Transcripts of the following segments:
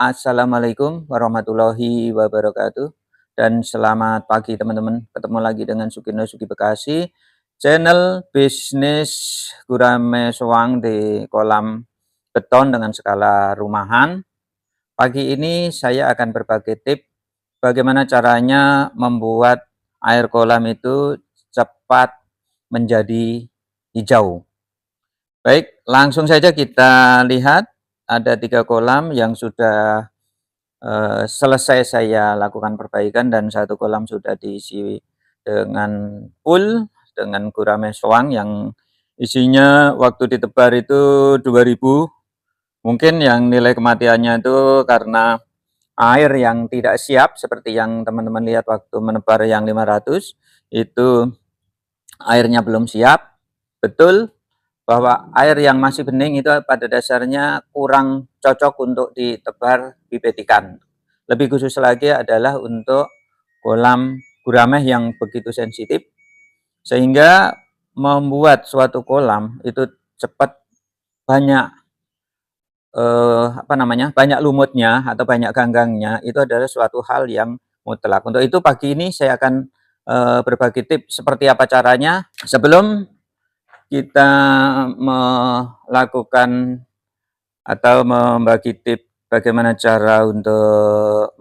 Assalamualaikum warahmatullahi wabarakatuh. Dan selamat pagi teman-teman. Ketemu lagi dengan Sugino Sugi Bekasi, channel bisnis gurame soang di kolam beton dengan skala rumahan. Pagi ini saya akan berbagi tips bagaimana caranya membuat air kolam itu cepat menjadi hijau. Baik, langsung saja kita lihat. Ada 3 kolam yang sudah selesai saya lakukan perbaikan, dan 1 kolam sudah diisi dengan full dengan gurame soang yang isinya waktu ditebar itu 2000. Mungkin yang nilai kematiannya itu karena air yang tidak siap, seperti yang teman-teman lihat waktu menebar yang 500 itu airnya belum siap. Betul bahwa air yang masih bening itu pada dasarnya kurang cocok untuk ditebar bibit ikan. Lebih khusus lagi adalah untuk kolam gurame yang begitu sensitif, sehingga membuat suatu kolam itu cepat banyak banyak lumutnya atau banyak ganggangnya, itu adalah suatu hal yang mutlak. Untuk itu pagi ini saya akan berbagi tips seperti apa caranya. Sebelum kita melakukan atau membagi tips bagaimana cara untuk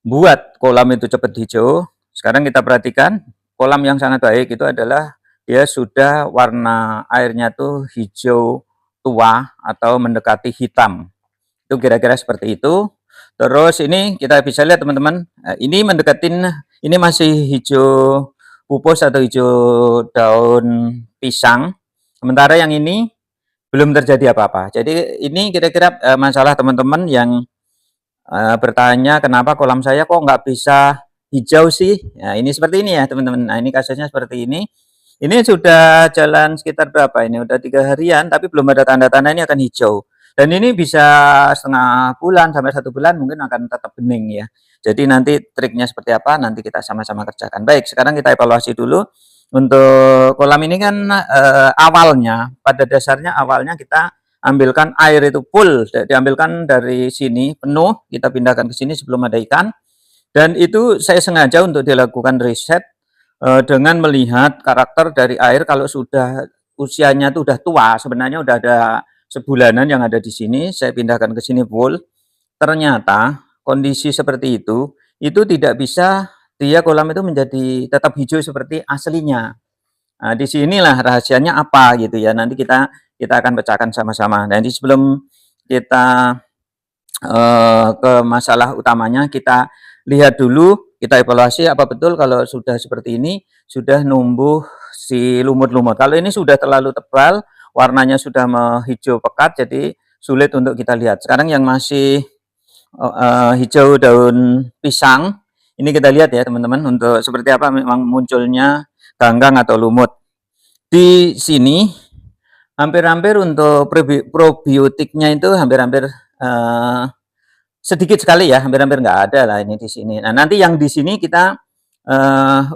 membuat kolam itu cepat hijau, sekarang kita perhatikan kolam yang sangat baik itu adalah dia sudah warna airnya tuh hijau tua atau mendekati hitam. Itu kira-kira seperti itu. Terus ini kita bisa lihat teman-teman, ini mendekatin, ini masih hijau pupus atau hijau daun pisang. Sementara yang ini belum terjadi apa-apa. Jadi ini kira-kira masalah teman-teman yang bertanya kenapa kolam saya kok nggak bisa hijau sih. Nah ini seperti ini ya teman-teman. Nah ini kasusnya seperti ini. Ini sudah jalan sekitar berapa ini? Udah 3 harian tapi belum ada tanda-tanda ini akan hijau. Dan ini bisa setengah bulan sampai 1 bulan mungkin akan tetap bening ya. Jadi nanti triknya seperti apa nanti kita sama-sama kerjakan. Baik, sekarang kita evaluasi dulu. Untuk kolam ini kan awalnya, pada dasarnya awalnya kita ambilkan air itu full, diambilkan dari sini penuh, kita pindahkan ke sini sebelum ada ikan. Dan itu saya sengaja untuk dilakukan riset dengan melihat karakter dari air. Kalau sudah usianya itu udah tua, sebenarnya udah ada sebulanan yang ada di sini, saya pindahkan ke sini full. Ternyata kondisi seperti itu tidak bisa dia kolam itu menjadi tetap hijau seperti aslinya. Nah, di sinilah rahasianya apa gitu ya. Nanti kita akan pecahkan sama-sama. Nanti sebelum kita ke masalah utamanya, kita lihat dulu, kita evaluasi apa betul kalau sudah seperti ini sudah numbuh si lumut-lumut. Kalau ini sudah terlalu tebal, warnanya sudah hijau pekat, jadi sulit untuk kita lihat. Sekarang yang masih hijau daun pisang, ini kita lihat ya teman-teman untuk seperti apa memang munculnya ganggang atau lumut. Di sini hampir-hampir untuk probiotiknya itu hampir-hampir sedikit sekali ya, hampir-hampir nggak ada lah ini di sini. Nah nanti yang di sini kita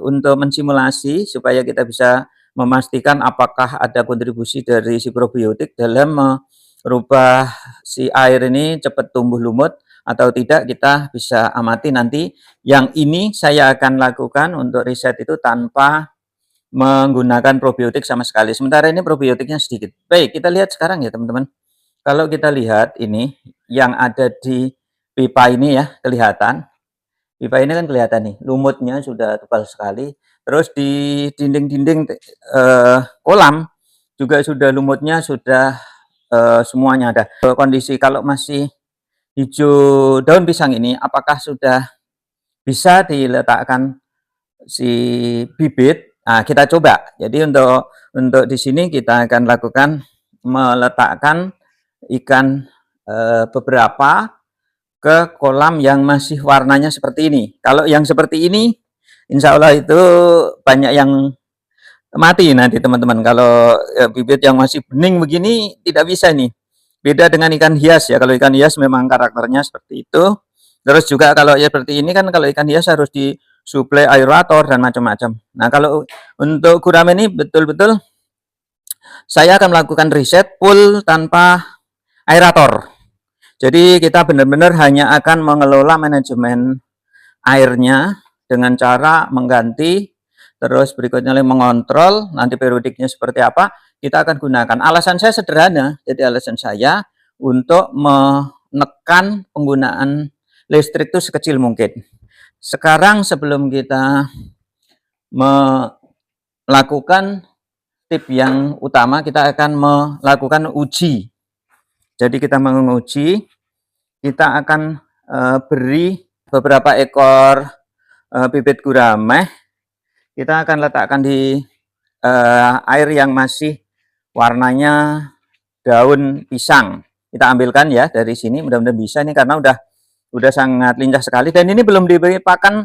untuk mensimulasi supaya kita bisa memastikan apakah ada kontribusi dari si probiotik dalam merubah si air ini cepat tumbuh lumut atau tidak, kita bisa amati nanti. Yang ini saya akan lakukan untuk riset itu tanpa menggunakan probiotik sama sekali. Sementara ini probiotiknya sedikit. Baik, kita lihat sekarang ya teman-teman. Kalau kita lihat ini yang ada di pipa ini ya, kelihatan. Pipa ini kan kelihatan nih, lumutnya sudah tebal sekali. Terus di dinding-dinding kolam juga sudah lumutnya sudah semuanya ada. Kondisi kalau masih hijau daun pisang ini, apakah sudah bisa diletakkan si bibit? Nah, kita coba. Jadi untuk di sini kita akan lakukan meletakkan ikan beberapa ke kolam yang masih warnanya seperti ini. Kalau yang seperti ini, insya Allah itu banyak yang mati nanti teman-teman. Kalau bibit yang masih bening begini tidak bisa nih. Beda dengan ikan hias ya. Kalau ikan hias memang karakternya seperti itu. Terus juga kalau ya seperti ini kan, kalau ikan hias harus disuplai aerator dan macam-macam. Nah kalau untuk gurame ini betul-betul saya akan melakukan riset full tanpa aerator. Jadi kita benar-benar hanya akan mengelola manajemen airnya dengan cara mengganti, terus berikutnya mengontrol, nanti periodiknya seperti apa, kita akan gunakan. Alasan saya sederhana, jadi alasan saya untuk menekan penggunaan listrik itu sekecil mungkin. Sekarang sebelum kita melakukan tip yang utama, kita akan melakukan uji. Jadi kita menguji, kita akan beri beberapa ekor bibit gurame, kita akan letakkan di air yang masih warnanya daun pisang. Kita ambilkan ya dari sini, mudah-mudahan bisa nih karena udah sangat lincah sekali, dan ini belum diberi pakan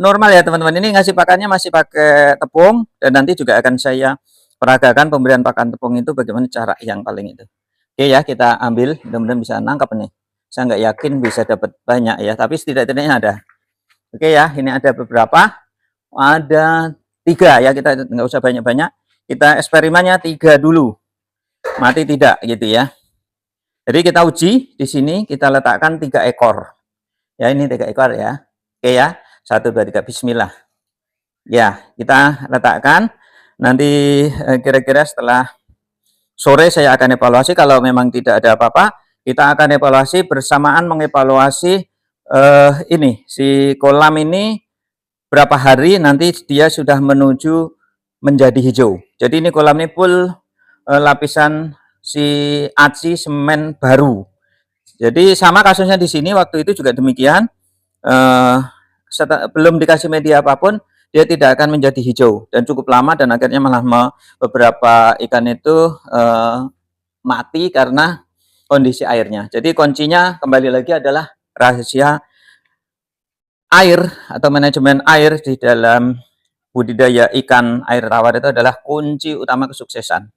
normal ya teman-teman. Ini ngasih pakannya masih pakai tepung, dan nanti juga akan saya peragakan pemberian pakan tepung itu bagaimana cara yang paling itu. Oke ya, kita ambil, mudah-mudahan bisa nangkap nih. Saya nggak yakin bisa dapat banyak ya, tapi setidaknya ada. Oke ya, ini ada beberapa, ada 3 ya, kita nggak usah banyak-banyak. Kita eksperimennya 3 dulu, mati tidak gitu ya. Jadi kita uji di sini, kita letakkan 3 ekor. Ya, ini 3 ekor ya. Oke ya, 1, 2, 3, bismillah. Ya, kita letakkan. Nanti kira-kira setelah sore saya akan evaluasi. Kalau memang tidak ada apa-apa, kita akan evaluasi bersamaan mengevaluasi ini si kolam ini berapa hari nanti dia sudah menuju menjadi hijau. Jadi ini kolam ini full lapisan si aci semen baru. Jadi sama kasusnya di sini, waktu itu juga demikian. Belum dikasih media apapun, dia tidak akan menjadi hijau dan cukup lama, dan akhirnya malah beberapa ikan itu mati karena kondisi airnya. Jadi kuncinya kembali lagi adalah rahasia air atau manajemen air di dalam budidaya ikan air tawar itu adalah kunci utama kesuksesan.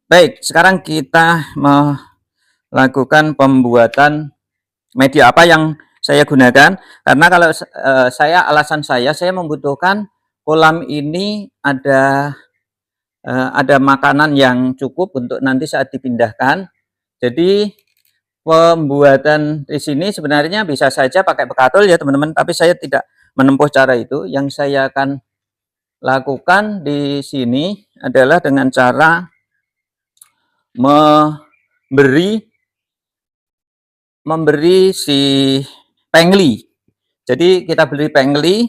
Baik, sekarang kita melakukan pembuatan media apa yang saya gunakan, karena kalau alasan saya membutuhkan kolam ini ada makanan yang cukup untuk nanti saat dipindahkan. Jadi pembuatan di sini sebenarnya bisa saja pakai bekatul ya teman-teman, tapi saya tidak menempuh cara itu. Yang saya akan lakukan di sini adalah dengan cara memberi si pengli. Jadi kita beli pengli.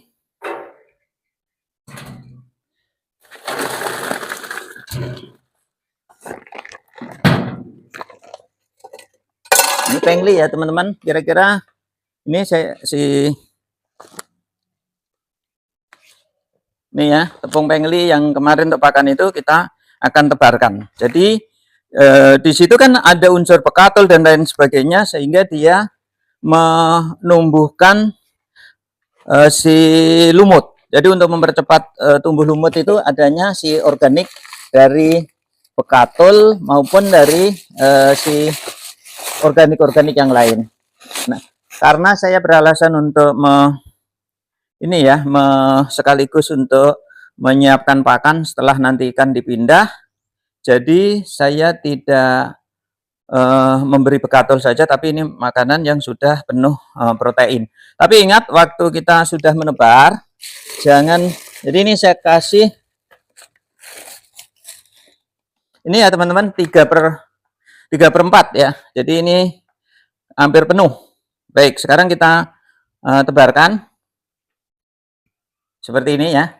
Ini pengli ya teman-teman. Kira-kira ini ini ya, tepung pengli yang kemarin untuk pakan itu kita akan tebarkan. Jadi di situ kan ada unsur bekatul dan lain sebagainya, sehingga dia menumbuhkan si lumut. Jadi untuk mempercepat tumbuh lumut itu adanya si organik dari bekatul maupun dari si organik-organik yang lain. Nah, karena saya beralasan untuk ini ya, sekaligus untuk menyiapkan pakan setelah nanti ikan dipindah, jadi saya tidak memberi bekatul saja, tapi ini makanan yang sudah penuh protein. Tapi ingat, waktu kita sudah menebar, jangan, jadi ini saya kasih ini ya teman-teman, 3/4 ya, jadi ini hampir penuh. Baik, sekarang kita tebarkan seperti ini ya,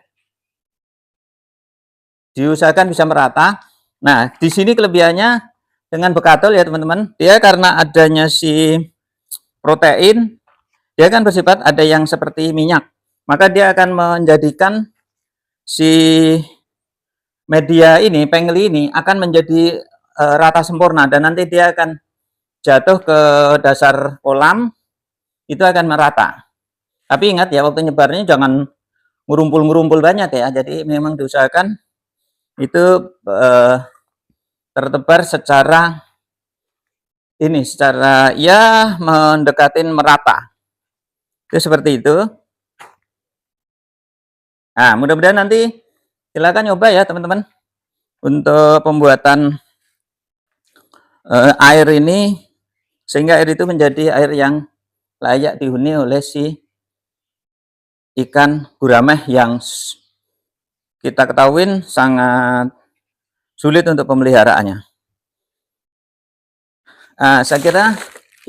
diusahakan bisa merata. Nah, di sini kelebihannya dengan bekatul ya teman-teman, dia karena adanya si protein, dia kan bersifat ada yang seperti minyak, maka dia akan menjadikan si media ini, pengli ini akan menjadi rata sempurna, dan nanti dia akan jatuh ke dasar kolam, itu akan merata. Tapi ingat ya, waktu nyebarnya jangan ngurumpul-ngurumpul banyak ya, jadi memang diusahakan itu tertebar secara ini, secara ya mendekatin merata. Itu seperti itu. Nah, mudah-mudahan nanti silakan nyoba ya teman-teman untuk pembuatan air ini sehingga air itu menjadi air yang layak dihuni oleh si ikan gurame yang kita ketahui sangat sulit untuk pemeliharaannya. Saya kira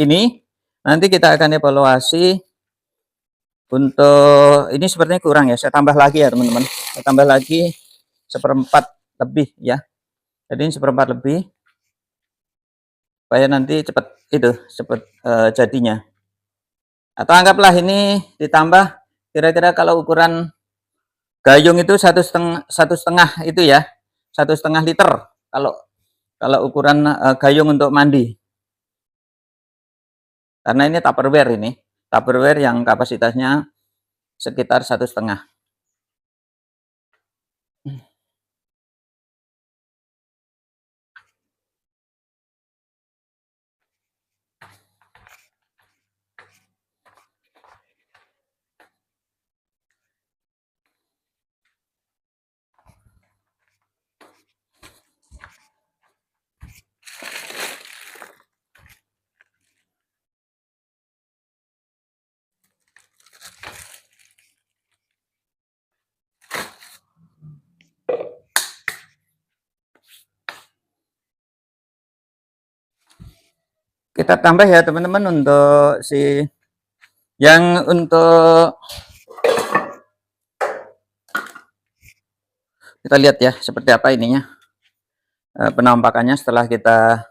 ini nanti kita akan evaluasi untuk ini sepertinya kurang ya. Saya tambah lagi ya teman-teman. Saya tambah lagi 1/4 lebih ya. Jadi ini 1/4 lebih supaya nanti cepat jadinya. Atau anggaplah ini ditambah kira-kira kalau ukuran gayung itu 1,5 itu ya, 1,5 liter kalau ukuran gayung untuk mandi. Karena ini Tupperware yang kapasitasnya sekitar 1,5. Kita tambah ya teman-teman untuk kita lihat ya seperti apa ininya penampakannya setelah kita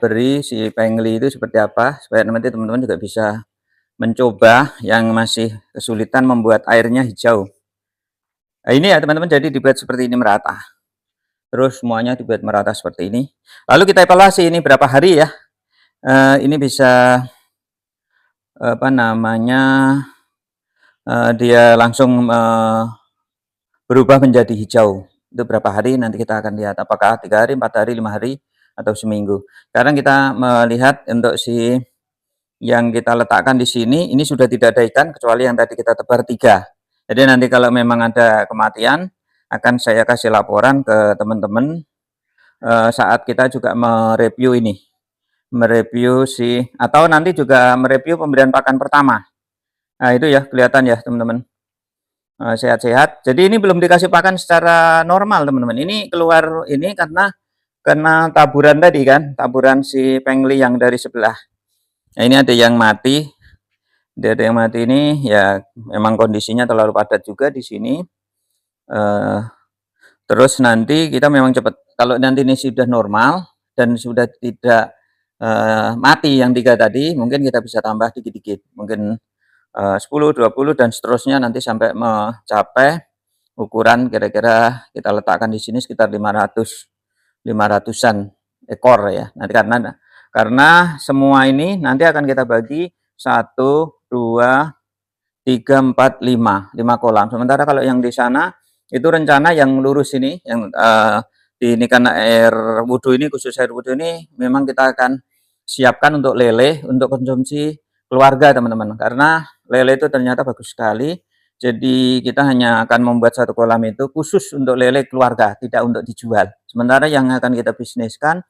beri si pengli itu seperti apa, supaya nanti teman-teman juga bisa mencoba yang masih kesulitan membuat airnya hijau. Nah, ini ya teman-teman, jadi dibuat seperti ini merata, terus semuanya dibuat merata seperti ini. Lalu kita evaluasi ini berapa hari ya. Ini bisa apa namanya dia langsung berubah menjadi hijau. Itu berapa hari nanti kita akan lihat, apakah 3 hari, 4 hari, 5 hari, atau seminggu. Sekarang kita melihat untuk yang kita letakkan di sini, ini sudah tidak ada ikan kecuali yang tadi kita tebar 3. Jadi nanti kalau memang ada kematian, akan saya kasih laporan ke teman-teman saat kita juga mereview ini. Atau nanti juga mereview pemberian pakan pertama. Nah itu ya, kelihatan ya teman-teman, sehat-sehat. Jadi ini belum dikasih pakan secara normal teman-teman. Ini keluar ini karena taburan tadi kan, taburan si pengli yang dari sebelah. Nah ini ada yang mati. Ada yang mati ini ya, memang kondisinya terlalu padat juga di sini. Terus nanti kita memang cepat, kalau nanti ini sudah normal dan sudah tidak mati yang 3 tadi, mungkin kita bisa tambah dikit-dikit, mungkin 10, 20 dan seterusnya nanti sampai mencapai ukuran kira-kira kita letakkan di sini sekitar 500-an ekor ya. Nanti karena semua ini nanti akan kita bagi 1, 2, 3, 4, 5 kolam. Sementara kalau yang di sana itu rencana yang lurus ini, yang ini karena air wudhu ini, khusus air wudhu ini memang kita akan siapkan untuk lele, untuk konsumsi keluarga teman-teman, karena lele itu ternyata bagus sekali. Jadi kita hanya akan membuat 1 kolam itu khusus untuk lele keluarga, tidak untuk dijual. Sementara yang akan kita bisniskan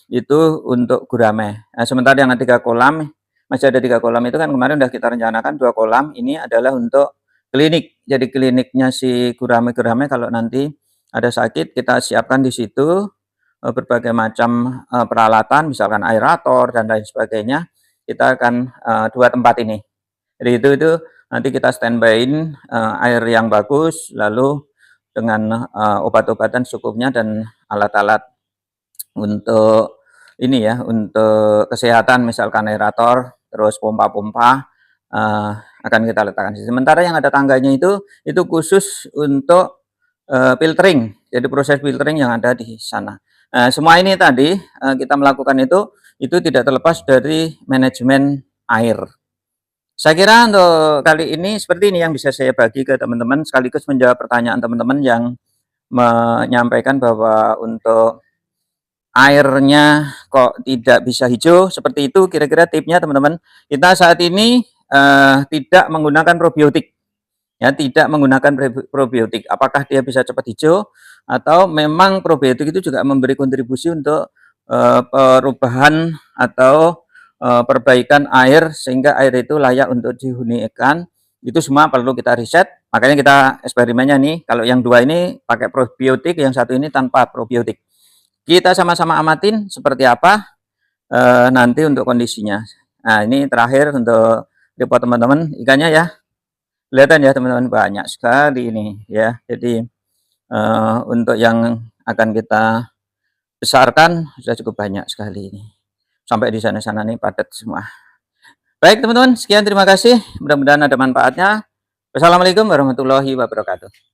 itu untuk gurame. Nah, sementara yang 3 kolam, masih ada 3 kolam itu kan kemarin udah kita rencanakan 2 kolam ini adalah untuk klinik. Jadi kliniknya si gurame-gurame kalau nanti ada sakit, kita siapkan di situ berbagai macam peralatan, misalkan aerator dan lain sebagainya. Kita akan 2 tempat ini. Jadi itu nanti kita standby-in air yang bagus, lalu dengan obat-obatan secukupnya dan alat-alat untuk ini ya, untuk kesehatan, misalkan aerator, terus pompa-pompa akan kita letakkan. Sementara yang ada tangganya itu khusus untuk filtering. Jadi proses filtering yang ada di sana. Semua ini tadi kita melakukan itu tidak terlepas dari manajemen air. Saya kira untuk kali ini seperti ini yang bisa saya bagi ke teman-teman, sekaligus menjawab pertanyaan teman-teman yang menyampaikan bahwa untuk airnya kok tidak bisa hijau seperti itu. Kira-kira tipnya teman-teman, kita saat ini tidak menggunakan probiotik ya, tidak menggunakan probiotik. Apakah dia bisa cepat hijau, atau memang probiotik itu juga memberi kontribusi untuk perubahan atau perbaikan air sehingga air itu layak untuk dihuni ikan. Itu semua perlu kita riset. Makanya kita eksperimennya nih, kalau yang dua ini pakai probiotik, yang satu ini tanpa probiotik. Kita sama-sama amatin seperti apa nanti untuk kondisinya. Nah, ini terakhir untuk report teman-teman ikannya ya. Kelihatan ya teman-teman, banyak sekali ini ya. Jadi untuk yang akan kita besarkan sudah cukup banyak sekali ini. Sampai di sana-sana nih padat semua. Baik teman-teman, sekian terima kasih. Mudah-mudahan ada manfaatnya. Wassalamualaikum warahmatullahi wabarakatuh.